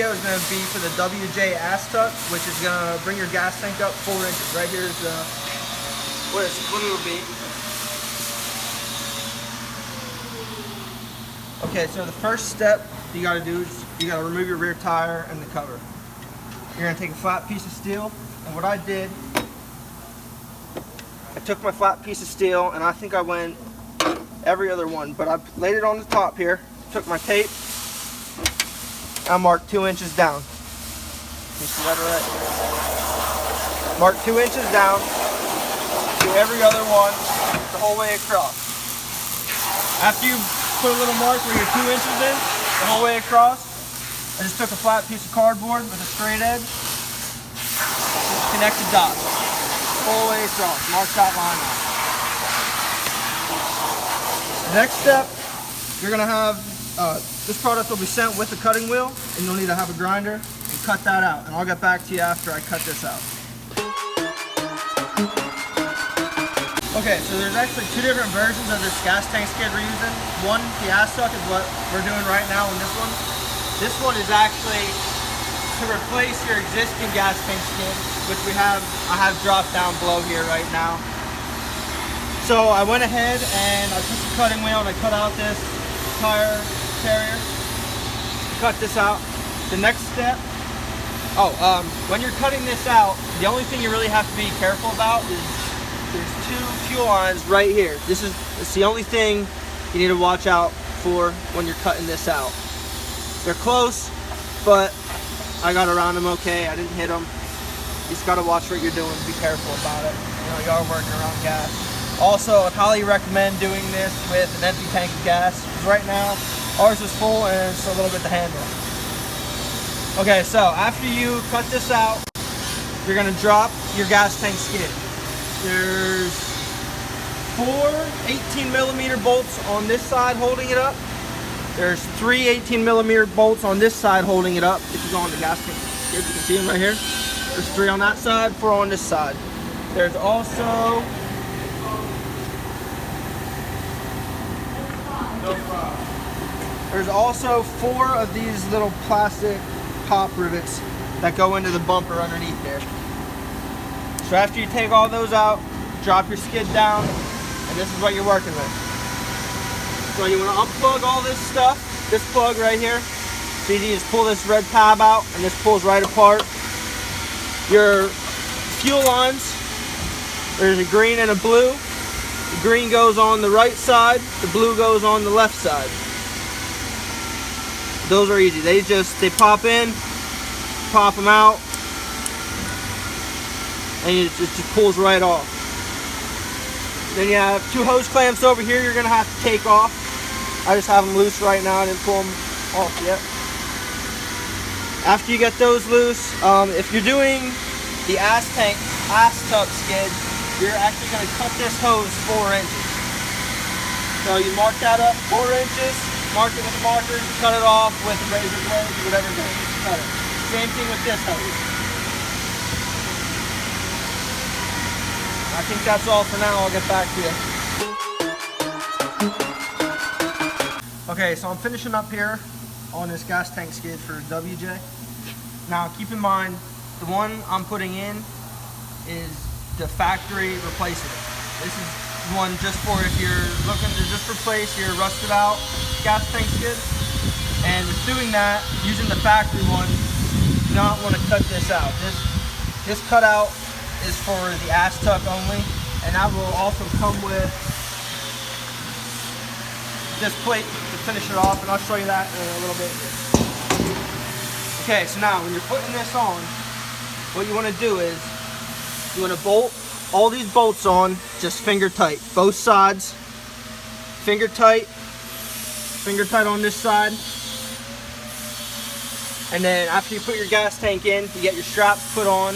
video is going to be for the WJ ass tuck, which is going to bring your gas tank up 4 inches. Right here is what it'll be. Okay, so the first step you got to do is you got to remove your rear tire and the cover. You're going to take a flat piece of steel, and what I did, I took my flat piece of steel, and I think I went every other one, but I laid it on the top here, took my tape, I marked 2 inches down. You see that right? Mark 2 inches down, do every other one the whole way across. After you put a little mark where you're 2 inches in, the whole way across, I just took a flat piece of cardboard with a straight edge, just connect the dots, whole way across, mark that line out. Next step, you're going to have, this product will be sent with the cutting wheel, and you'll need to have a grinder and cut that out. And I'll get back to you after I cut this out. Okay, so there's actually 2 different versions of this gas tank skid we're using. One, the ass tuck, is what we're doing right now in this one. This one is actually to replace your existing gas tank skid, which I have dropped down below here right now. So I went ahead and I took the cutting wheel and I cut out this tire carrier. Cut this out. The next step, when you're cutting this out, the only thing you really have to be careful about is there's 2 fuel lines right here. It's the only thing you need to watch out for when you're cutting this out. They're close, but I got around them okay. I didn't hit them. You just gotta watch what you're doing. Be careful about it. You know, you are working around gas. Also, I'd highly recommend doing this with an empty tank of gas, because right now ours is full and it's a little bit to handle. Okay, so after you cut this out, you're gonna drop your gas tank skid. There's 4 18mm bolts on this side holding it up. There's 3 18mm bolts on this side holding it up. If you go on the gas tank skid, you can see them right here. There's 3 on that side, 4 on this side. There's also There's also 4 of these little plastic pop rivets that go into the bumper underneath there. So after you take all those out, drop your skid down, and this is what you're working with. So you want to unplug all this stuff, this plug right here. So you just pull this red tab out, and this pulls right apart. Your fuel lines, there's a green and a blue. The green goes on the right side, the blue goes on the left side. Those are easy. They pop in, pop them out, and it just pulls right off. Then you have 2 hose clamps over here you're going to have to take off. I just have them loose right now. I didn't pull them off yet. After you get those loose, if you're doing the ass tuck skid, you're actually going to cut this hose 4 inches. So you mark that up 4 inches, mark it with a marker, cut it off with a razor blade, whatever you're going to use to cut it. Same thing with this hose. I think that's all for now. I'll get back to you. Okay, so I'm finishing up here on this gas tank skid for WJ. Now keep in mind, the one I'm putting in is the factory replacement. This is one just for if you're looking to just replace your rusted out gas tank skid. And with doing that, using the factory one, you do not want to cut this out. This cutout is for the ass tuck only, and that will also come with this plate to finish it off, and I'll show you that in a little bit. Okay, so now when you're putting this on, what you want to do is you want to bolt all these bolts on just finger tight, both sides, finger tight on this side. And then after you put your gas tank in, you get your straps put on.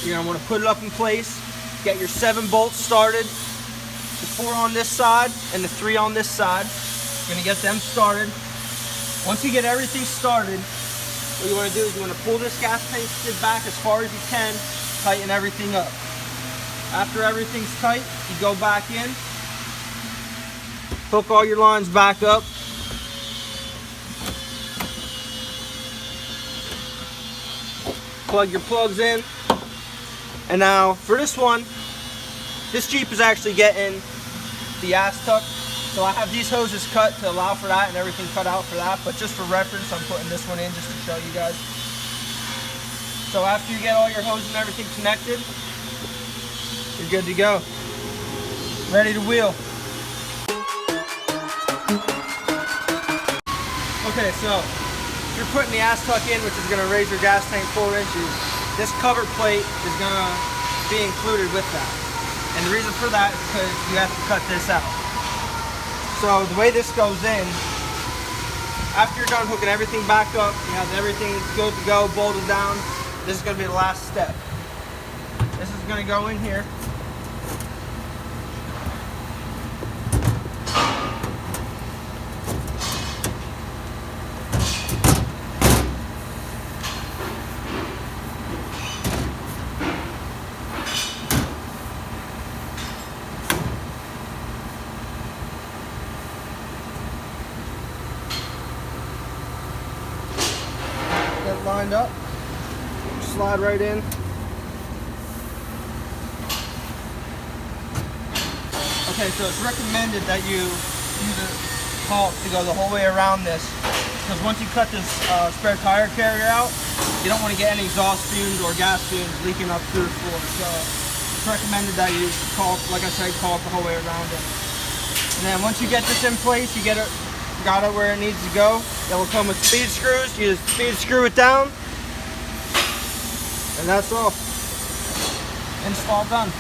You're going to want to put it up in place, get your 7 bolts started, the 4 on this side and the 3 on this side. You're going to get them started. Once you get everything started, what you want to do is you want to pull this gas tank skid back as far as you can, tighten everything up. After everything's tight, you go back in, hook all your lines back up, plug your plugs in. And now for this one, this Jeep is actually getting the ass tuck. So I have these hoses cut to allow for that and everything cut out for that. But just for reference, I'm putting this one in just to show you guys. So after you get all your hoses and everything connected, you're good to go. Ready to wheel. Okay, so if you're putting the ass tuck in, which is going to raise your gas tank 4 inches, this cover plate is going to be included with that. And the reason for that is because you have to cut this out. So the way this goes in, after you're done hooking everything back up, you have everything good to go, bolted down, this is going to be the last step. This is going to go in here. Get lined up. Slide right in. Okay, so it's recommended that you use a caulk to go the whole way around this, because once you cut this spare tire carrier out, you don't want to get any exhaust fumes or gas fumes leaking up through the floor. So it's recommended that you caulk, like I said, caulk the whole way around it. And then once you get this in place, you got it where it needs to go. It will come with speed screws. You just speed screw it down. And that's all. Install done.